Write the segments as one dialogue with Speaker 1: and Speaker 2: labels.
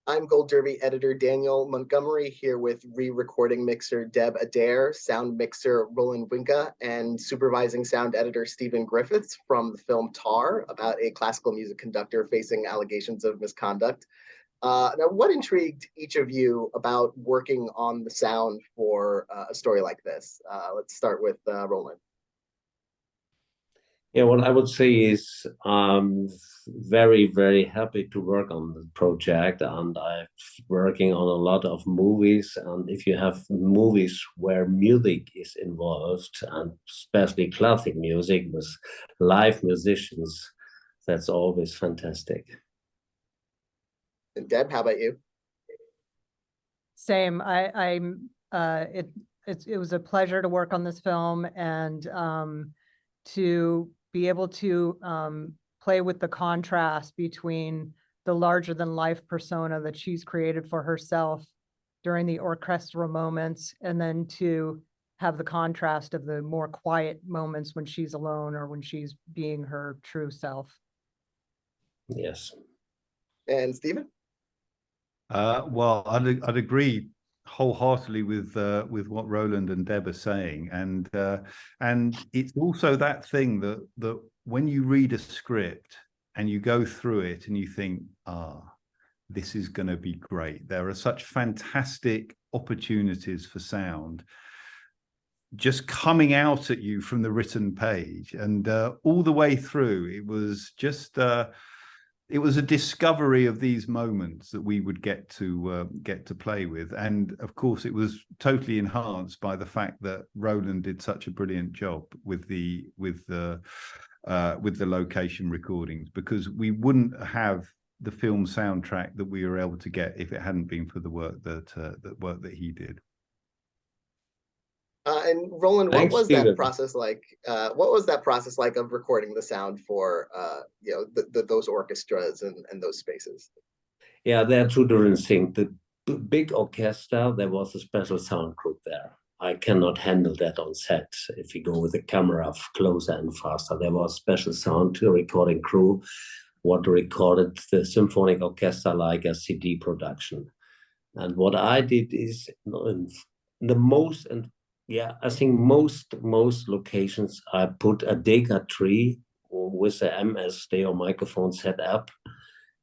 Speaker 1: I'm Gold Derby editor Daniel Montgomery here with re-recording mixer Deb Adair, sound mixer Roland Winke, and supervising sound editor Stephen Griffiths from the film Tar, about a classical music conductor facing allegations of misconduct. Now, what intrigued each of you about working on the sound for a story like this? Let's start with Roland.
Speaker 2: Yeah, what I would say is I'm very, very happy to work on the project, and I'm working on a lot of movies. And if you have movies where music is involved, and especially classic music with live musicians, that's always fantastic.
Speaker 1: And Deb, how about you?
Speaker 3: Same. It was a pleasure to work on this film and to be able to play with the contrast between the larger than life persona that she's created for herself during the orchestral moments, and then to have the contrast of the more quiet moments when she's alone or when she's being her true self.
Speaker 2: Yes.
Speaker 1: And Stephen?
Speaker 4: Well, I'd agree wholeheartedly with what Roland and Deb are saying, and it's also that thing that when you read a script and you go through it and you think, this is going to be great. There are such fantastic opportunities for sound just coming out at you from the written page, and all the way through, it was just. It was a discovery of these moments that we would get to play with, and of course, it was totally enhanced by the fact that Roland did such a brilliant job with the location recordings, because we wouldn't have the film soundtrack that we were able to get if it hadn't been for the work that he did.
Speaker 1: And Roland, what was
Speaker 2: Stephen.
Speaker 1: that process like? What was that process like of recording the sound for those orchestras and those spaces?
Speaker 2: Yeah, there are two different things. The big orchestra, there was a special sound group there. I cannot handle that on set. If you go with the camera closer and faster, there was a special sound recording crew what recorded the symphonic orchestra like a CD production. And what I did is I think most locations I put a Decca tree with the MS stereo microphone set up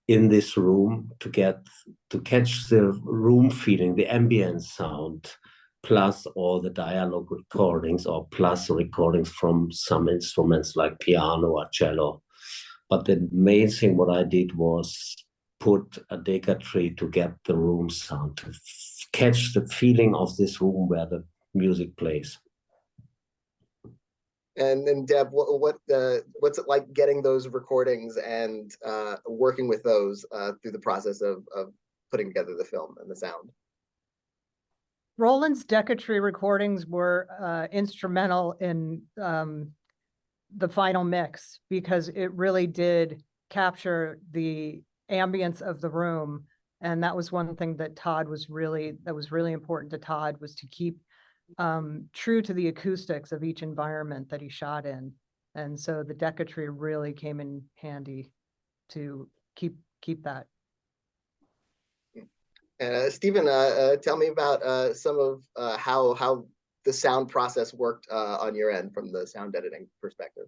Speaker 2: in this room to catch the room feeling, the ambient sound, plus all the dialogue recordings, or plus recordings from some instruments like piano or cello. But the main thing what I did was put a Decca tree to get the room sound, to catch the feeling of this room where the music plays.
Speaker 1: And then Deb, what's it like getting those recordings and working with those through the process of putting together the film and the sound?
Speaker 3: Roland's Decca tree recordings were instrumental in the final mix, because it really did capture the ambience of the room. And that was one thing that was really important to Todd, was to keep true to the acoustics of each environment that he shot in. And so the Decca tree really came in handy to keep that.
Speaker 1: Stephen, tell me about some of how the sound process worked on your end from the sound editing perspective.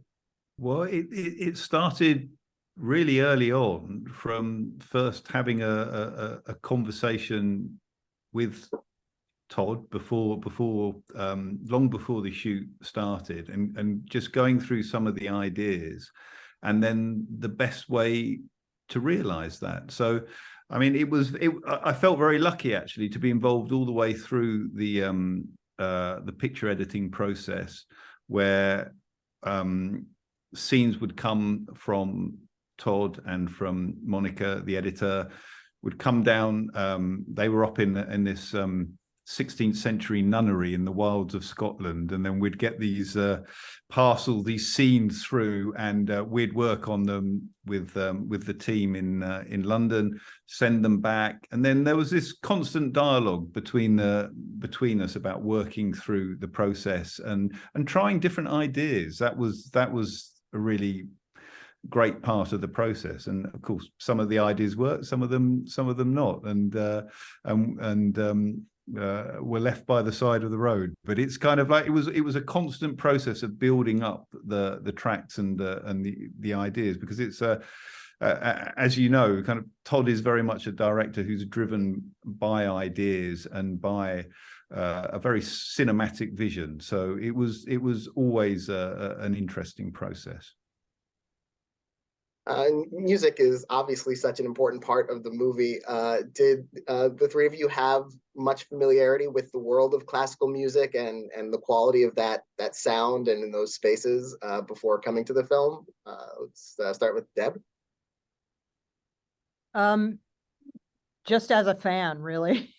Speaker 4: Well, it started really early on, from first having a conversation with Todd long before the shoot started, and just going through some of the ideas, and then the best way to realize that. So I mean, I felt very lucky actually to be involved all the way through the picture editing process, where scenes would come from Todd and from Monica, the editor, would come down. They were up in this 16th century nunnery in the wilds of Scotland, and then we'd get these these scenes through, and we'd work on them with the team in London, send them back, and then there was this constant dialogue between us about working through the process and trying different ideas. That was a really great part of the process. And of course, some of the ideas work, some of them not, and were left by the side of the road. But it's kind of like it was a constant process of building up the tracks and the ideas, because it's as you know, kind of Todd is very much a director who's driven by ideas and by a very cinematic vision. So it was always an interesting process.
Speaker 1: Music is obviously such an important part of the movie. Did the three of you have much familiarity with the world of classical music and the quality of that sound and in those spaces before coming to the film? Let's start with Deb.
Speaker 3: Just as a fan, really.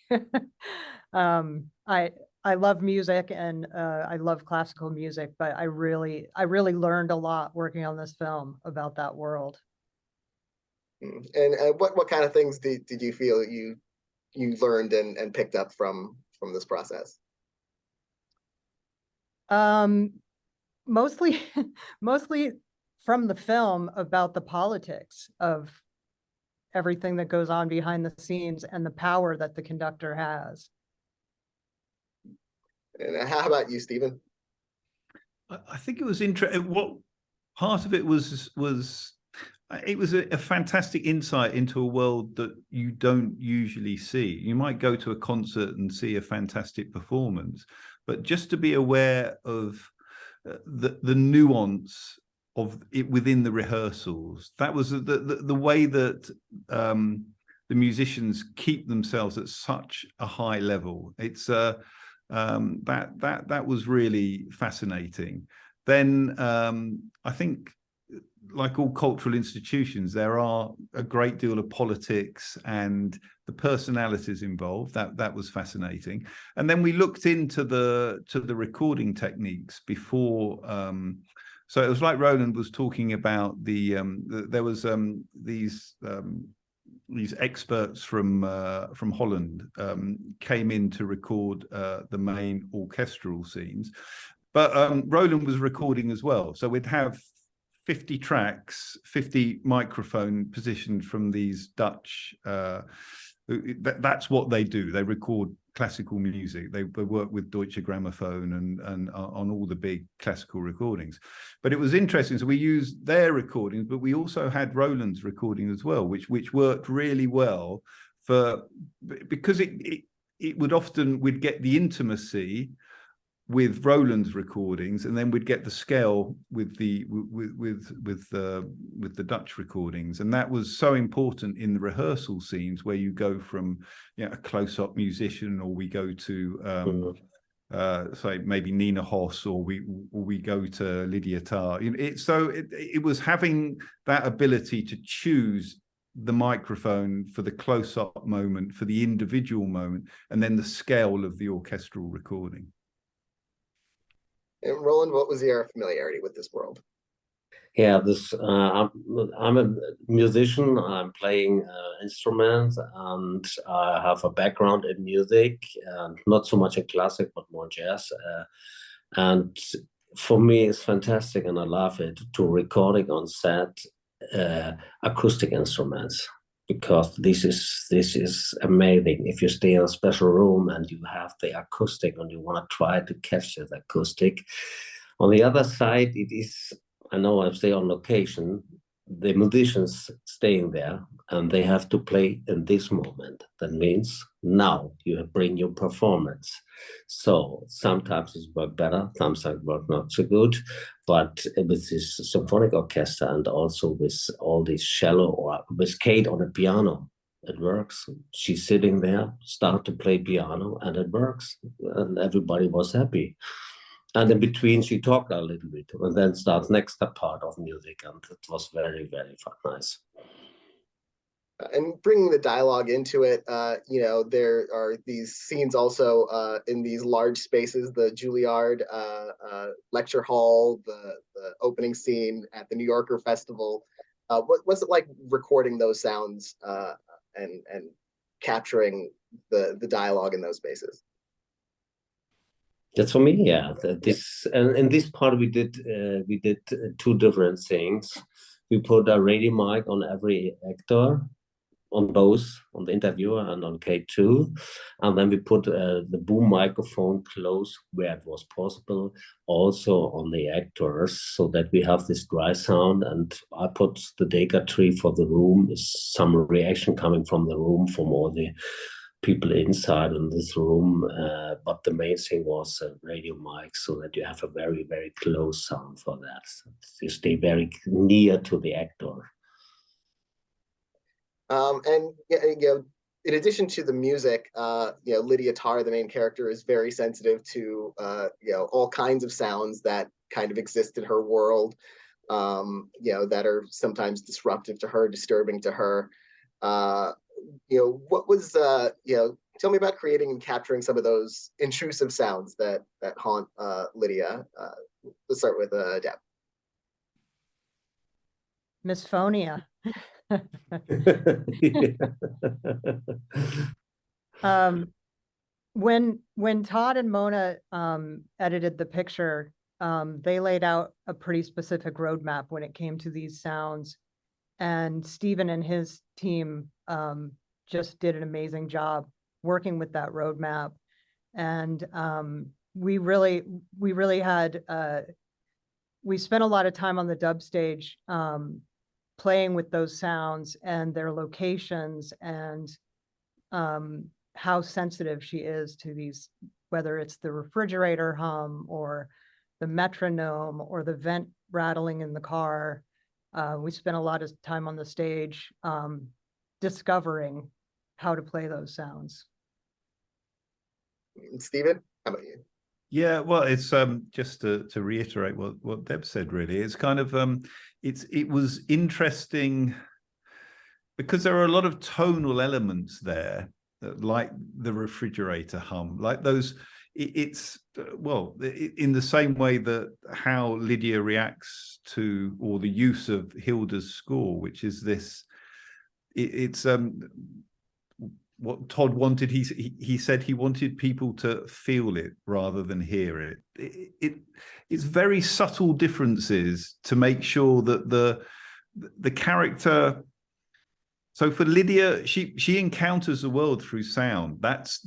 Speaker 3: I love music and I love classical music, but I really learned a lot working on this film about that world.
Speaker 1: And what kind of things did you feel you learned and picked up from this process?
Speaker 3: Mostly from the film, about the politics of everything that goes on behind the scenes and the power that the conductor has.
Speaker 1: And how about you, Stephen?
Speaker 4: I think it was interesting. What part of it was it was a fantastic insight into a world that you don't usually see. You might go to a concert and see a fantastic performance, but just to be aware of the nuance of it within the rehearsals, that was the way that the musicians keep themselves at such a high level. It's that was really fascinating. Then I think, like all cultural institutions, there are a great deal of politics and the personalities involved. That was fascinating. And then we looked into the recording techniques before. So it was like Roland was talking about there was these experts from Holland came in to record the main orchestral scenes, but Roland was recording as well. So we'd have 50 tracks, 50 microphone positioned from these Dutch. That's what they do. They record classical music. They work with Deutsche Grammophon and on all the big classical recordings. But it was interesting. So we used their recordings, but we also had Roland's recording as well, which worked really well because it would often, we'd get the intimacy with Roland's recordings, and then we'd get the scale with the Dutch recordings, and that was so important in the rehearsal scenes where you go from a close-up musician, or we go to say maybe Nina Hoss, or we go to Lydia Tarr. It was having that ability to choose the microphone for the close-up moment, for the individual moment, and then the scale of the orchestral recording.
Speaker 1: And Roland, what was your familiarity with this world?
Speaker 2: Yeah, I'm a musician. I'm playing instruments, and I have a background in music, and not so much in classic, but more jazz. And for me, it's fantastic, and I love it, to recording on set acoustic instruments, because this is amazing. If you stay in a special room and you have the acoustic and you want to try to catch the acoustic. On the other side, it is, I know I stay on location, the musicians staying there, and they have to play in this moment. That means now you bring your performance. So sometimes it works better, sometimes it works not so good, but with this symphonic orchestra and also with all these cello, or with Kate on the piano, it works. She's sitting there, start to play piano, and it works, and everybody was happy. And in between, she talked a little bit, and then starts next part of music, and it was very, very nice.
Speaker 1: And bringing the dialogue into it, there are these scenes also in these large spaces, the Juilliard lecture hall, the opening scene at the New Yorker Festival. What was it like recording those sounds and capturing the dialogue in those spaces?
Speaker 2: That's for me, yeah. In this part we did two different things. we put a radio mic on every actor, on both, on the interviewer and on K2. And then we put the boom microphone close where it was possible, also on the actors, so that we have this dry sound. And I put the Deka tree for the room, some reaction coming from the room, from all the people inside in this room. But the main thing was a radio mic, so that you have a very, very close sound for that. So you stay very near to the actor.
Speaker 1: And in addition to the music, Lydia Tarr, the main character, is very sensitive to all kinds of sounds that kind of exist in her world, that are sometimes disruptive to her, disturbing to her. What was tell me about creating and capturing some of those intrusive sounds that haunt Lydia. Let's start with Deb.
Speaker 3: Misophonia. When Todd and Mona edited the picture, they laid out a pretty specific roadmap when it came to these sounds, and Stephen and his team just did an amazing job working with that roadmap. And we spent a lot of time on the dub stage playing with those sounds and their locations, and how sensitive she is to these, whether it's the refrigerator hum or the metronome or the vent rattling in the car. We spent a lot of time on the stage discovering how to play those sounds.
Speaker 1: Stephen, how about you?
Speaker 4: Yeah, well, it's just to reiterate what Deb said, really. It's kind of it was interesting because there are a lot of tonal elements there, like the refrigerator hum, like those. It's in the same way that how Lydia reacts to, or the use of Hilda's score, which is this. It's what Todd wanted. He said he wanted people to feel it rather than hear it. It's very subtle differences to make sure that the character. So for Lydia, she encounters the world through sound. That's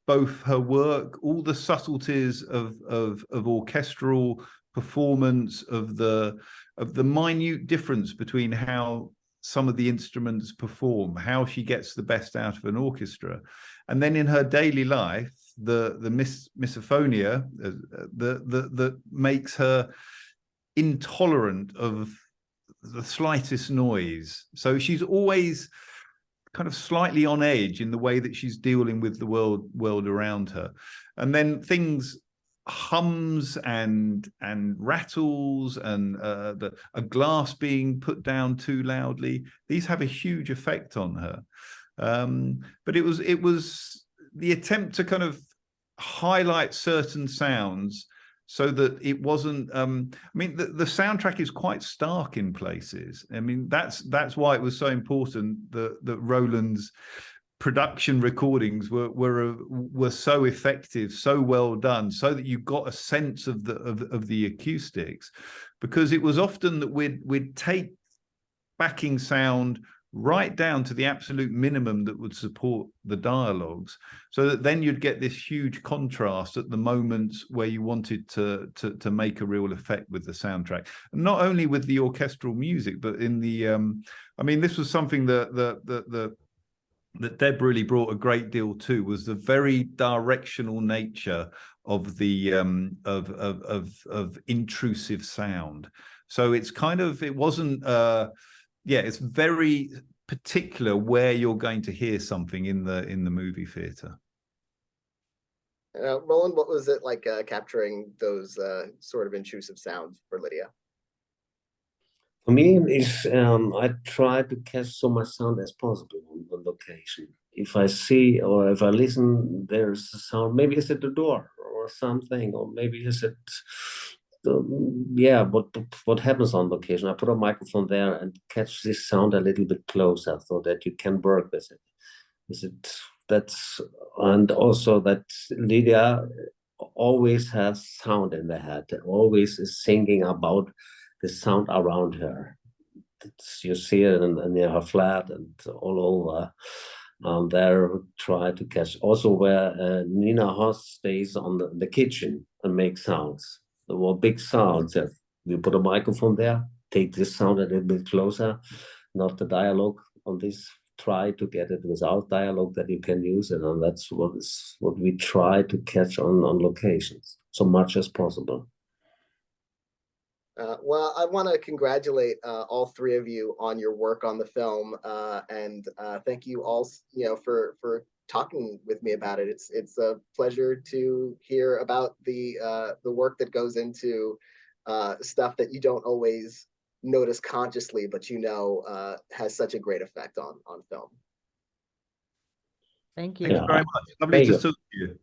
Speaker 4: both her work, all the subtleties of orchestral performance, of the minute difference between how some of the instruments perform, how she gets the best out of an orchestra. And then in her daily life, the misophonia that makes her intolerant of the slightest noise. So she's always kind of slightly on edge in the way that she's dealing with the world around her. And then things, hums and rattles, and a glass being put down too loudly, these have a huge effect on her. But it was the attempt to kind of highlight certain sounds so that it wasn't the soundtrack is quite stark in places. I mean, that's why it was so important that Roland's production recordings were so effective, so well done, so that you got a sense of the acoustics, because it was often that we'd take backing sound right down to the absolute minimum that would support the dialogues, so that then you'd get this huge contrast at the moments where you wanted to make a real effect with the soundtrack, and not only with the orchestral music, but in the this was something that Deb really brought a great deal to, was the very directional nature of the of intrusive sound. So it's kind of, it wasn't it's very particular where you're going to hear something in the movie theater.
Speaker 1: Roland, what was it like capturing those sort of intrusive sounds for Lydia?
Speaker 2: For me, I try to catch so much sound as possible on location. If I see or if I listen, there's a sound. Maybe it's at the door or something, or maybe it's at what happens on location. I put a microphone there and catch this sound a little bit closer, so that you can work with it. And also that Lydia always has sound in the head, always is thinking about the sound around her. you see it in her flat and all over. There try to catch also where Nina Hoss stays on the kitchen and makes sounds. There were big sounds. We put a microphone there, take this sound a little bit closer, not the dialogue on this. Try to get it without dialogue that you can use it, and that's what we try to catch on locations so much as possible.
Speaker 1: Well, I want to congratulate all three of you on your work on the film, and thank you all, for talking with me about it. It's a pleasure to hear about the work that goes into stuff that you don't always notice consciously, but has such a great effect on film.
Speaker 3: Thank you.
Speaker 4: Thank you very much. Lovely to see you.